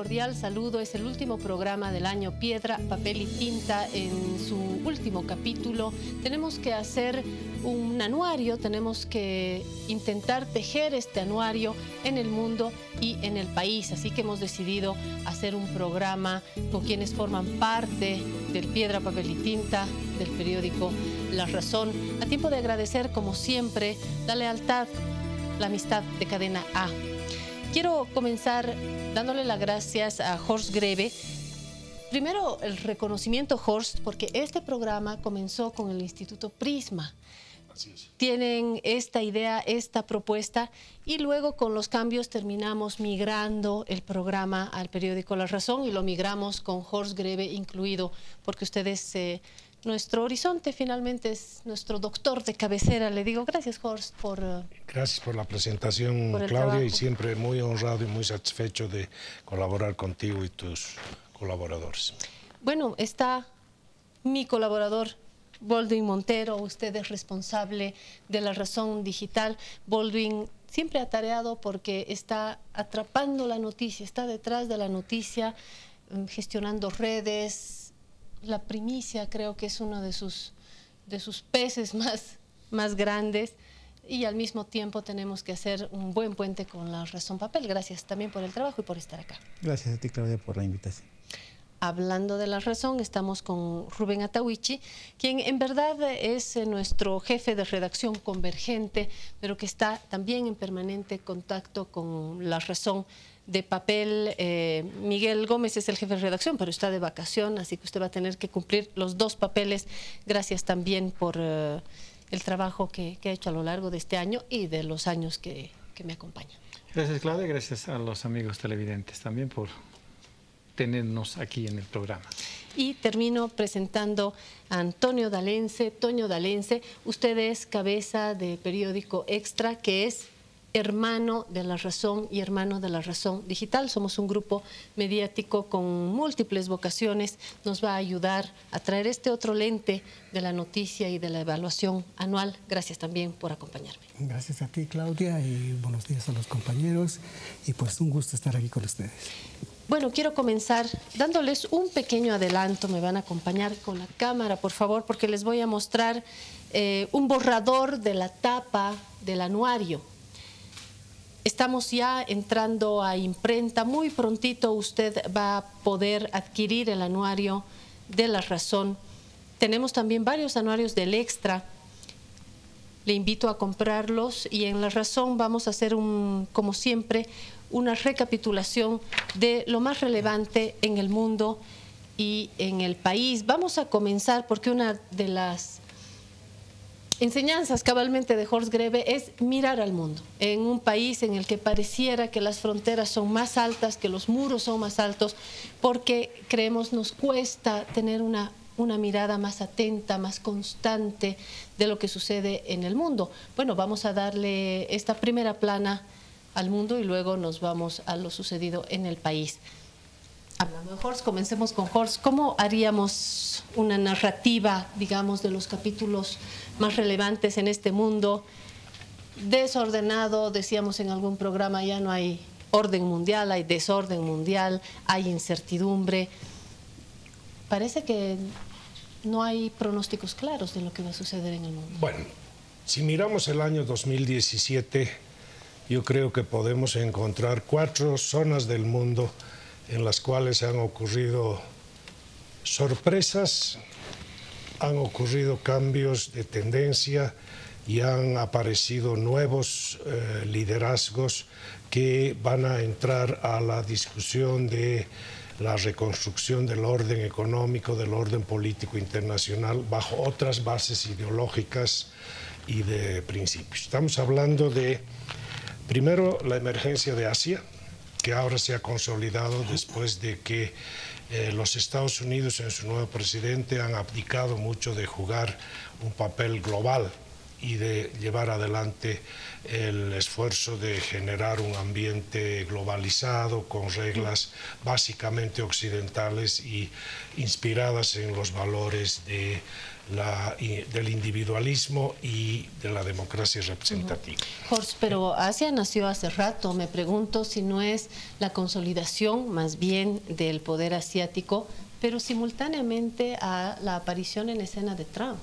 cordial saludo. Es el último programa del año Piedra, Papel y Tinta. En su último capítulo tenemos que hacer un anuario, tenemos que intentar tejer este anuario en el mundo y en el país. Así que hemos decidido hacer un programa con quienes forman parte del Piedra, Papel y Tinta, del periódico La Razón, a tiempo de agradecer, como siempre, la lealtad, la amistad de Cadena A. Quiero comenzar dándole las gracias a Horst Greve. Primero, el reconocimiento, Horst, porque este programa comenzó con el Instituto Prisma. Así es. Tienen esta idea, esta propuesta, y luego con los cambios terminamos migrando el programa al periódico La Razón, y lo migramos con Horst Greve incluido, porque ustedes... nuestro horizonte finalmente es nuestro doctor de cabecera. Le digo gracias, Horst, por... Gracias por la presentación, por Claudia, trabajo. y siempre muy honrado y muy satisfecho de colaborar contigo y tus colaboradores. Bueno, está mi colaborador, Baldwin Montero. Usted es responsable de La Razón Digital. Baldwin, siempre atareado porque está atrapando la noticia, está detrás de la noticia, gestionando redes. La primicia creo que es uno de sus peces más grandes, y al mismo tiempo tenemos que hacer un buen puente con La Razón Papel. Gracias también por el trabajo y por estar acá. Gracias a ti, Claudia, por la invitación. Hablando de La Razón, estamos con Rubén Atahuichi, quien en verdad es nuestro jefe de redacción convergente, pero que está también en permanente contacto con La Razón de Papel. Miguel Gómez es el jefe de redacción, pero está de vacación, así que usted va a tener que cumplir los dos papeles. Gracias también por el trabajo que ha hecho a lo largo de este año y de los años que me acompañan. Gracias, Claudia, gracias a los amigos televidentes también por tenernos aquí en el programa. Y termino presentando a Antonio Dalense. Toño Dalense, usted es cabeza de periódico Extra, que es hermano de La Razón y hermano de La Razón Digital. Somos un grupo mediático con múltiples vocaciones. Nos va a ayudar a traer este otro lente de la noticia y de la evaluación anual. Gracias también por acompañarme. Gracias a ti, Claudia, y buenos días a los compañeros. Y pues un gusto estar aquí con ustedes. Bueno, quiero comenzar dándoles un pequeño adelanto. Me van a acompañar con la cámara, por favor, porque les voy a mostrar un borrador de la tapa del anuario. Estamos ya entrando a imprenta. Muy prontito usted va a poder adquirir el anuario de La Razón. Tenemos también varios anuarios del Extra. Le invito a comprarlos, y en La Razón vamos a hacer, como siempre, una recapitulación de lo más relevante en el mundo y en el país. Vamos a comenzar porque una de las enseñanzas cabalmente de Horst Greve es mirar al mundo. En un país en el que pareciera que las fronteras son más altas, que los muros son más altos, porque creemos nos cuesta tener una mirada más atenta, más constante de lo que sucede en el mundo. Bueno, vamos a darle esta primera plana al mundo y luego nos vamos a lo sucedido en el país. Hablando de Horst, comencemos con Horst. ¿Cómo haríamos una narrativa, digamos, de los capítulos más relevantes en este mundo desordenado? Decíamos en algún programa, ya no hay orden mundial, hay desorden mundial, hay incertidumbre. Parece que no hay pronósticos claros de lo que va a suceder en el mundo. Bueno, si miramos el año 2017, yo creo que podemos encontrar 4 zonas del mundo en las cuales han ocurrido sorpresas, han ocurrido cambios de tendencia y han aparecido nuevos liderazgos que van a entrar a la discusión de la reconstrucción del orden económico, del orden político internacional, bajo otras bases ideológicas y de principios. Estamos hablando de, primero, la emergencia de Asia, que ahora se ha consolidado después de que los Estados Unidos en su nuevo presidente han abdicado mucho de jugar un papel global y de llevar adelante el esfuerzo de generar un ambiente globalizado con reglas básicamente occidentales y inspiradas en los valores del individualismo y de la democracia representativa. Jorge, pero Asia nació hace rato. Me pregunto si no es la consolidación más bien del poder asiático, pero simultáneamente a la aparición en escena de Trump.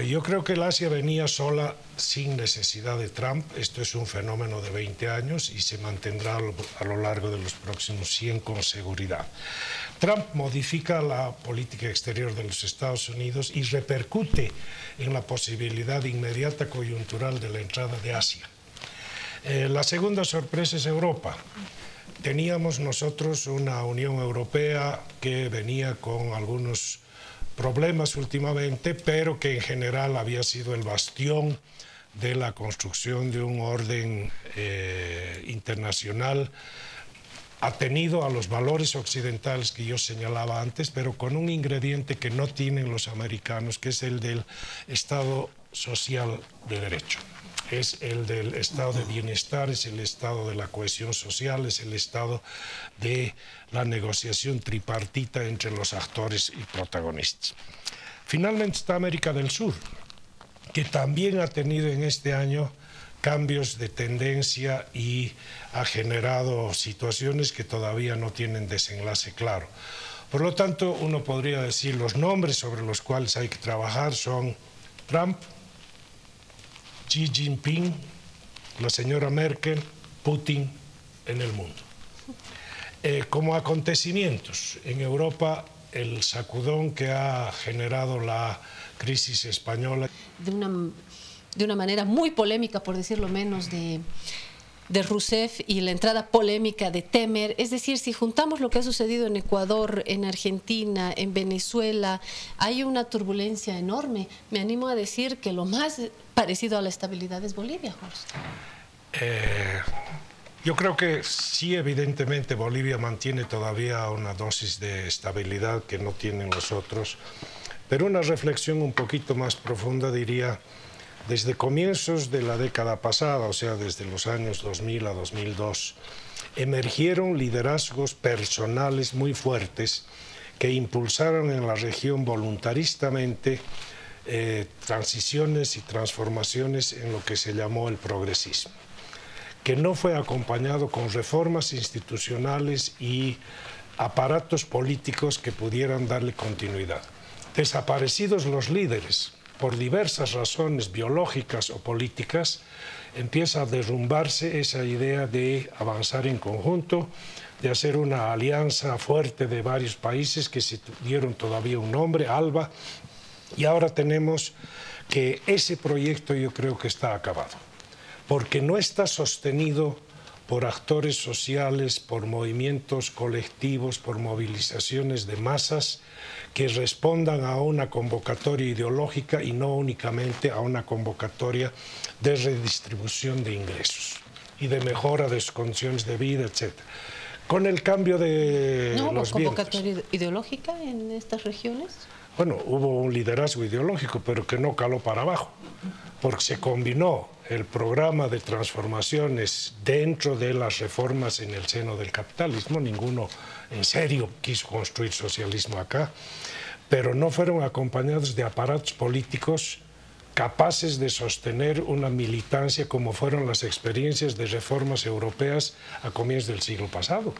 Yo creo que el Asia venía sola sin necesidad de Trump. Esto es un fenómeno de 20 años y se mantendrá a lo largo de los próximos 100 con seguridad. Trump modifica la política exterior de los Estados Unidos y repercute en la posibilidad inmediata coyuntural de la entrada de Asia. La segunda sorpresa es Europa. Teníamos nosotros una Unión Europea que venía con algunos problemas últimamente, pero que en general había sido el bastión de la construcción de un orden internacional atenido a los valores occidentales que yo señalaba antes, pero con un ingrediente que no tienen los americanos, que es el del Estado social de derecho. Es el del estado de bienestar, es el estado de la cohesión social, es el estado de la negociación tripartita entre los actores y protagonistas. Finalmente está América del Sur, que también ha tenido en este año cambios de tendencia y ha generado situaciones que todavía no tienen desenlace claro. Por lo tanto, uno podría decir los nombres sobre los cuales hay que trabajar son Trump, Xi Jinping, la señora Merkel, Putin en el mundo. Como acontecimientos, en Europa el sacudón que ha generado la crisis española. De una manera muy polémica, por decirlo menos, de Rousseff y la entrada polémica de Temer. Es decir, si juntamos lo que ha sucedido en Ecuador, en Argentina, en Venezuela, hay una turbulencia enorme. Me animo a decir que lo más parecido a la estabilidad es Bolivia, Jorge. Yo creo que sí, evidentemente Bolivia mantiene todavía una dosis de estabilidad que no tienen los otros, pero una reflexión un poquito más profunda diría, desde comienzos de la década pasada, o sea, desde los años 2000 a 2002, emergieron liderazgos personales muy fuertes que impulsaron en la región voluntaristamente transiciones y transformaciones en lo que se llamó el progresismo, que no fue acompañado con reformas institucionales y aparatos políticos que pudieran darle continuidad. Desaparecidos los líderes, por diversas razones biológicas o políticas, empieza a derrumbarse esa idea de avanzar en conjunto, de hacer una alianza fuerte de varios países que se dieron todavía un nombre, ALBA, y ahora tenemos que ese proyecto yo creo que está acabado, porque no está sostenido por actores sociales, por movimientos colectivos, por movilizaciones de masas que respondan a una convocatoria ideológica y no únicamente a una convocatoria de redistribución de ingresos y de mejora de sus condiciones de vida, etc. Con el cambio de ¿No hubo los convocatoria vientos. ideológica en estas regiones? Bueno, hubo un liderazgo ideológico, pero que no caló para abajo, porque se combinó el programa de transformaciones dentro de las reformas en el seno del capitalismo. Ninguno en serio quiso construir socialismo acá, pero no fueron acompañados de aparatos políticos capaces de sostener una militancia como fueron las experiencias de reformas europeas a comienzos del siglo pasado.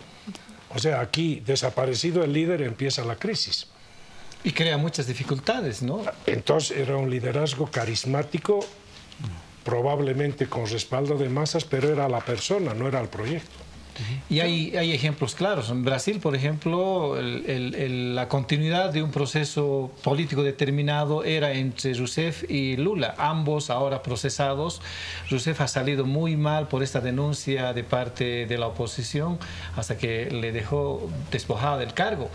O sea, aquí, desaparecido el líder, empieza la crisis. Y crea muchas dificultades, ¿no? Entonces era un liderazgo carismático, probablemente con respaldo de masas, pero era la persona, no era el proyecto. Y hay ejemplos claros. En Brasil, por ejemplo, la continuidad de un proceso político determinado era entre Rousseff y Lula, ambos ahora procesados. Rousseff ha salido muy mal por esta denuncia de parte de la oposición hasta que le dejó despojada del cargo.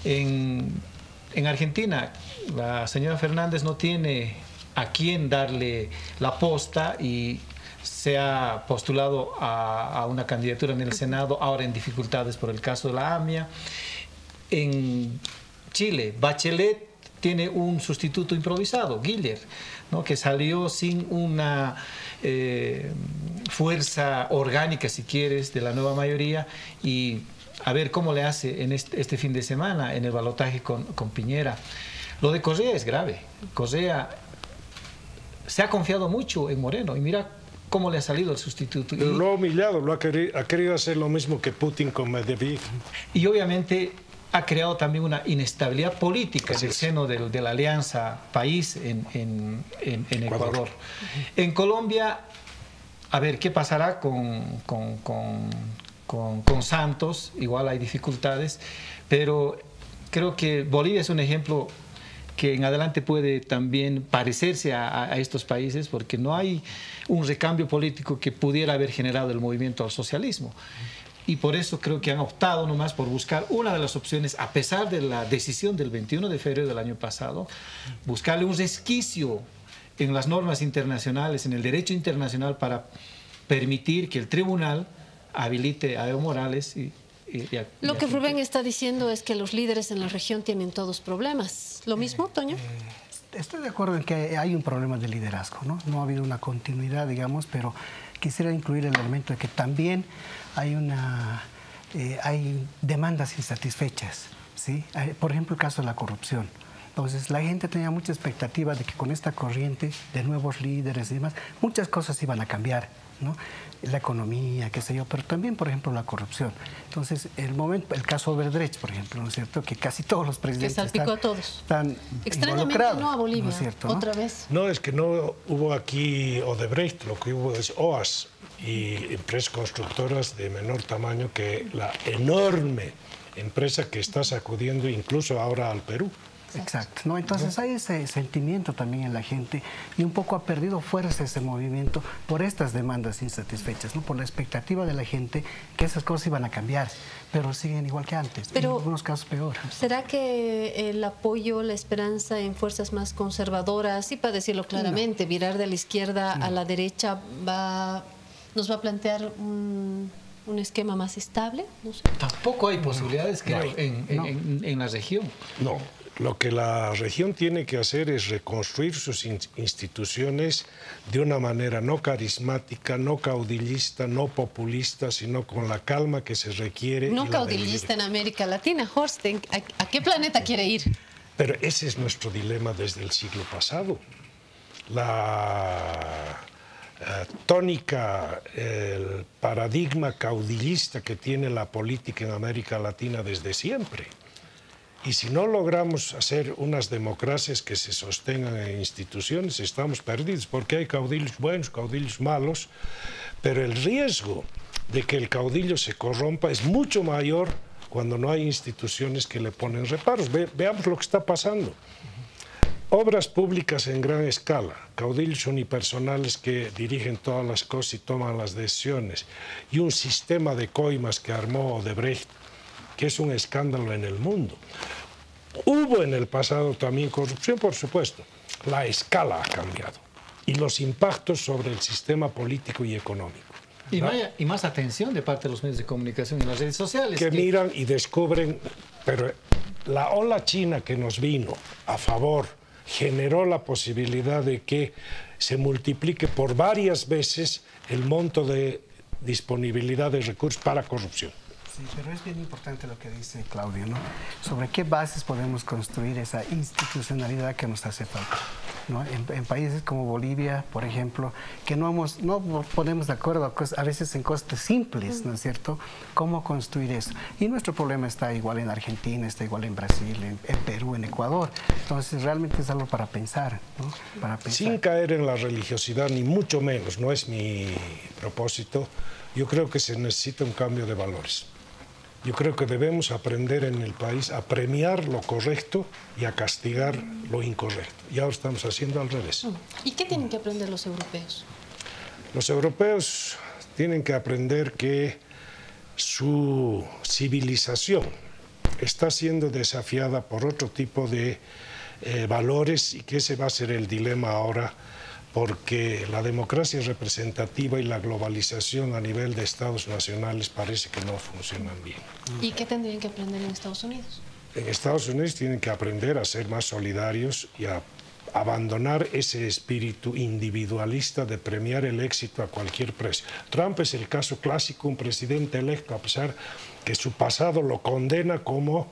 En Argentina, la señora Fernández no tiene a quién darle la posta y se ha postulado a una candidatura en el Senado, ahora en dificultades por el caso de la AMIA. En Chile, Bachelet tiene un sustituto improvisado, Guiller, ¿no? Que salió sin una fuerza orgánica, si quieres, de la nueva mayoría, y a ver cómo le hace en este fin de semana en el balotaje con Piñera. Lo de Correa es grave. Correa se ha confiado mucho en Moreno y mira cómo le ha salido el sustituto. Pero lo ha humillado, ha querido hacer lo mismo que Putin con Medvedev. Y obviamente ha creado también una inestabilidad política en el seno de la alianza país en Ecuador. En Colombia, a ver qué pasará con Santos, igual hay dificultades, pero creo que Bolivia es un ejemplo que en adelante puede también parecerse a estos países, porque no hay un recambio político que pudiera haber generado el movimiento al socialismo. Y por eso creo que han optado nomás por buscar una de las opciones, a pesar de la decisión del 21 de febrero del año pasado, buscarle un resquicio en las normas internacionales, en el derecho internacional, para permitir que el tribunal habilite a Evo Morales. Lo que Rubén está diciendo es que los líderes en la región tienen todos problemas. ¿Lo mismo, Toño? Estoy de acuerdo en que hay un problema de liderazgo, ¿no? No ha habido una continuidad, digamos, pero quisiera incluir el elemento de que también hay demandas insatisfechas, ¿sí? Por ejemplo, el caso de la corrupción. Entonces, la gente tenía mucha expectativa de que con esta corriente de nuevos líderes y demás, muchas cosas iban a cambiar, ¿no? La economía, qué sé yo, pero también, por ejemplo, la corrupción. Entonces, el caso Odebrecht, por ejemplo, ¿no es cierto? Que casi todos los presidentes que salpicó a todos. Están extrañamente no a Bolivia, ¿no es cierto, otra vez. No, es que no hubo aquí Odebrecht, lo que hubo es OAS y empresas constructoras de menor tamaño que la enorme empresa que está sacudiendo incluso ahora al Perú. Exacto, ¿no? Entonces hay ese sentimiento también en la gente y un poco ha perdido fuerza ese movimiento por estas demandas insatisfechas, ¿no? Por la expectativa de la gente que esas cosas iban a cambiar, pero siguen igual que antes, pero en algunos casos peor. ¿Será que el apoyo, la esperanza en fuerzas más conservadoras, y para decirlo claramente, virar de la izquierda a la derecha nos va a plantear un esquema más estable? No sé. Tampoco hay posibilidades, creo, en la región. No. Lo que la región tiene que hacer es reconstruir sus instituciones de una manera no carismática, no caudillista, no populista, sino con la calma que se requiere. No caudillista en América Latina. Horst, ¿a qué planeta quiere ir? Pero ese es nuestro dilema desde el siglo pasado. La tónica, el paradigma caudillista que tiene la política en América Latina desde siempre. Y si no logramos hacer unas democracias que se sostengan en instituciones, estamos perdidos, porque hay caudillos buenos, caudillos malos, pero el riesgo de que el caudillo se corrompa es mucho mayor cuando no hay instituciones que le ponen reparos. Veamos lo que está pasando. Obras públicas en gran escala, caudillos unipersonales que dirigen todas las cosas y toman las decisiones, y un sistema de coimas que armó Odebrecht, que es un escándalo en el mundo. Hubo en el pasado también corrupción, por supuesto. La escala ha cambiado y los impactos sobre el sistema político y económico. Y más atención de parte de los medios de comunicación y las redes sociales. Que miran y descubren, pero la ola china que nos vino a favor generó la posibilidad de que se multiplique por varias veces el monto de disponibilidad de recursos para corrupción. Sí, pero es bien importante lo que dice Claudio, ¿no? Sobre qué bases podemos construir esa institucionalidad que nos hace falta, ¿no? En países como Bolivia, por ejemplo, que no ponemos de acuerdo a veces en cosas simples, ¿no es cierto? ¿Cómo construir eso? Y nuestro problema está igual en Argentina, está igual en Brasil, en Perú, en Ecuador. Entonces, realmente es algo para pensar, ¿no? Para pensar. Sin caer en la religiosidad, ni mucho menos, no es mi propósito. Yo creo que se necesita un cambio de valores. Yo creo que debemos aprender en el país a premiar lo correcto y a castigar lo incorrecto. Y ahora estamos haciendo al revés. ¿Y qué tienen que aprender los europeos? Los europeos tienen que aprender que su civilización está siendo desafiada por otro tipo de valores y que ese va a ser el dilema ahora, porque la democracia representativa y la globalización a nivel de estados nacionales parece que no funcionan bien. ¿Y qué tendrían que aprender en Estados Unidos? en Estados Unidos tienen que aprender a ser más solidarios y a abandonar ese espíritu individualista de premiar el éxito a cualquier precio. Trump es el caso clásico, un presidente electo, a pesar que su pasado lo condena como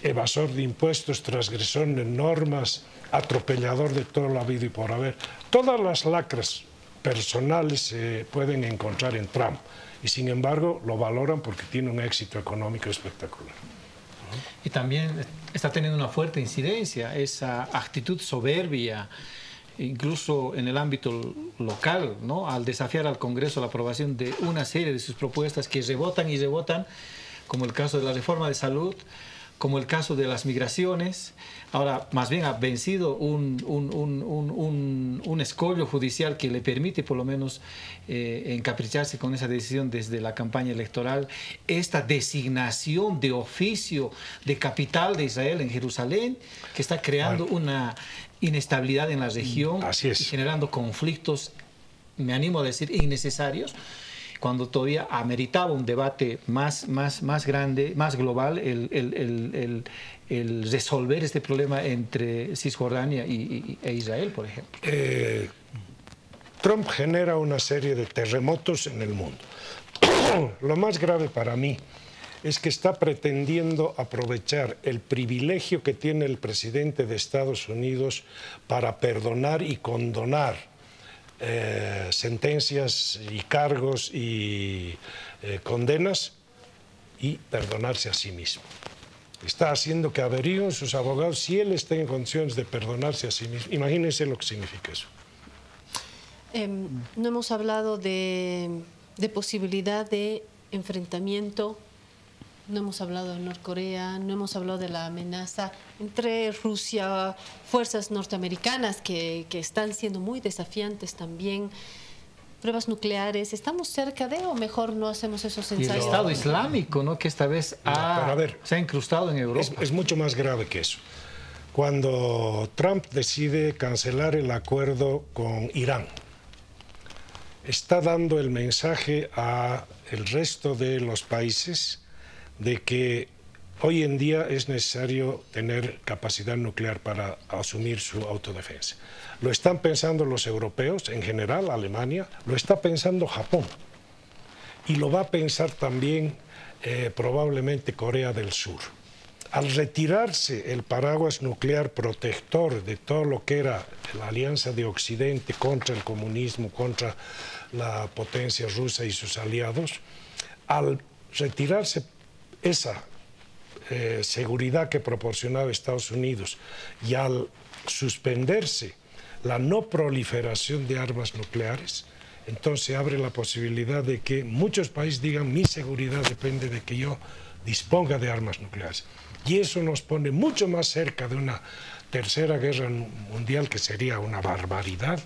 evasor de impuestos, transgresor de normas, atropellador de todo lo habido y por haber. Todas las lacras personales se pueden encontrar en Trump y sin embargo lo valoran porque tiene un éxito económico espectacular. Y también está teniendo una fuerte incidencia esa actitud soberbia, incluso en el ámbito local, ¿no? Al desafiar al Congreso la aprobación de una serie de sus propuestas que rebotan y rebotan, como el caso de la reforma de salud, como el caso de las migraciones. Ahora, más bien ha vencido un escollo judicial que le permite por lo menos encapricharse con esa decisión desde la campaña electoral. Esta designación de oficio de capital de Israel en Jerusalén, que está creando una inestabilidad en la región y generando conflictos, me animo a decir, innecesarios, cuando todavía ameritaba un debate más grande, más global, el resolver este problema entre Cisjordania e Israel, por ejemplo. Trump genera una serie de terremotos en el mundo. Lo más grave para mí es que está pretendiendo aprovechar el privilegio que tiene el presidente de Estados Unidos para perdonar y condonar sentencias y cargos y condenas y perdonarse a sí mismo. Está haciendo que averigüen sus abogados si él está en condiciones de perdonarse a sí mismo. Imagínense lo que significa eso. No hemos hablado de posibilidad de enfrentamiento. No hemos hablado de Norcorea, no hemos hablado de la amenaza entre Rusia, fuerzas norteamericanas que están siendo muy desafiantes también, pruebas nucleares. ¿Estamos cerca de o mejor no hacemos esos ensayos? Y el Estado Islámico, ¿no? Que esta vez se ha incrustado en Europa. Es mucho más grave que eso. Cuando Trump decide cancelar el acuerdo con Irán, está dando el mensaje al resto de los países de que hoy en día es necesario tener capacidad nuclear para asumir su autodefensa. Lo están pensando los europeos, en general Alemania, lo está pensando Japón y lo va a pensar también probablemente Corea del Sur. Al retirarse el paraguas nuclear protector de todo lo que era la alianza de Occidente contra el comunismo, contra la potencia rusa y sus aliados, al retirarse esa seguridad que proporcionaba Estados Unidos y al suspenderse la no proliferación de armas nucleares, entonces abre la posibilidad de que muchos países digan mi seguridad depende de que yo disponga de armas nucleares. Y eso nos pone mucho más cerca de una tercera guerra mundial, que sería una barbaridad,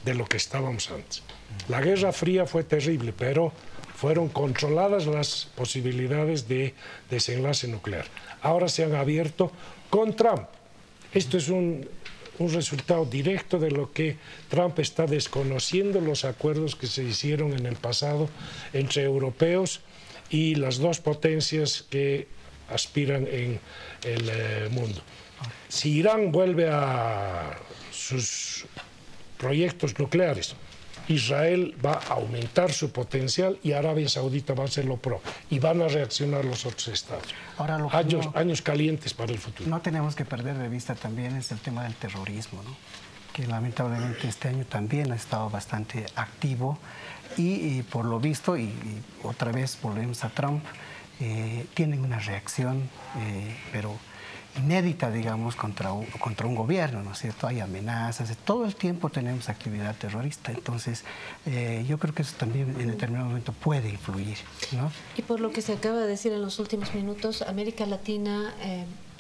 de lo que estábamos antes. La Guerra Fría fue terrible, pero fueron controladas las posibilidades de desenlace nuclear. Ahora se han abierto con Trump. Esto es un resultado directo de lo que Trump está desconociendo, los acuerdos que se hicieron en el pasado entre europeos y las dos potencias que aspiran en el mundo. Si Irán vuelve a sus proyectos nucleares, Israel va a aumentar su potencial y Arabia Saudita va a hacer lo propio y van a reaccionar los otros estados. Ahora, años calientes para el futuro. No tenemos que perder de vista también es el tema del terrorismo, ¿no? Que lamentablemente este año también ha estado bastante activo y por lo visto, y otra vez volvemos a Trump, tienen una reacción, pero inédita, digamos, contra un gobierno, ¿no es cierto? Hay amenazas, todo el tiempo tenemos actividad terrorista, entonces yo creo que eso también en determinado momento puede influir, ¿no? Y por lo que se acaba de decir en los últimos minutos, América Latina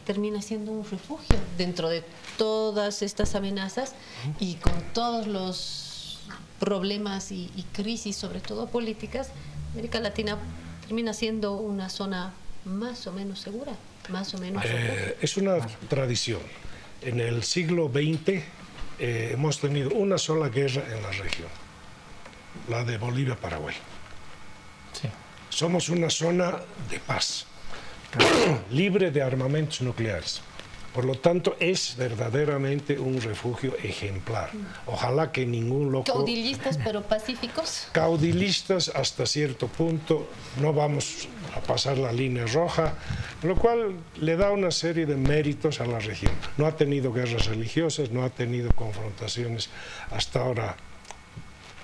termina siendo un refugio dentro de todas estas amenazas y con todos los problemas y crisis, sobre todo políticas. América Latina termina siendo una zona más o menos segura. Más o menos. Es una tradición. En el siglo XX hemos tenido una sola guerra en la región, la de Bolivia-Paraguay. Sí. Somos una zona de paz. libre de armamentos nucleares. Por lo tanto, es verdaderamente un refugio ejemplar. Ojalá que ningún loco... Caudillistas, pero pacíficos. Caudillistas hasta cierto punto, no vamos a pasar la línea roja, lo cual le da una serie de méritos a la región. No ha tenido guerras religiosas, no ha tenido confrontaciones hasta ahora,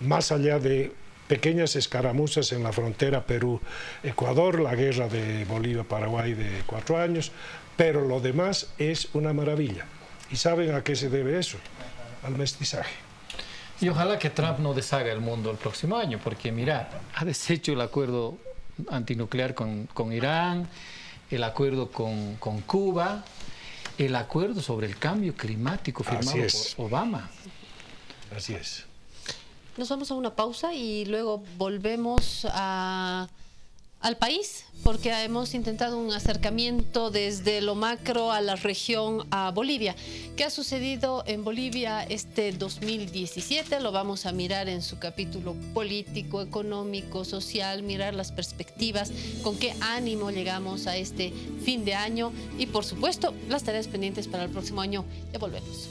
más allá de pequeñas escaramuzas en la frontera Perú-Ecuador, la guerra de Bolivia-Paraguay de 4 años, pero lo demás es una maravilla. ¿Y saben a qué se debe eso? Al mestizaje. Y ojalá que Trump no deshaga el mundo el próximo año, porque mira, ha deshecho el acuerdo antinuclear con Irán, el acuerdo con Cuba, el acuerdo sobre el cambio climático firmado por Obama. Así es. Nos vamos a una pausa y luego volvemos al país, porque hemos intentado un acercamiento desde lo macro a la región, a Bolivia. ¿Qué ha sucedido en Bolivia este 2017? Lo vamos a mirar en su capítulo político, económico, social, mirar las perspectivas, con qué ánimo llegamos a este fin de año y, por supuesto, las tareas pendientes para el próximo año. Ya volvemos.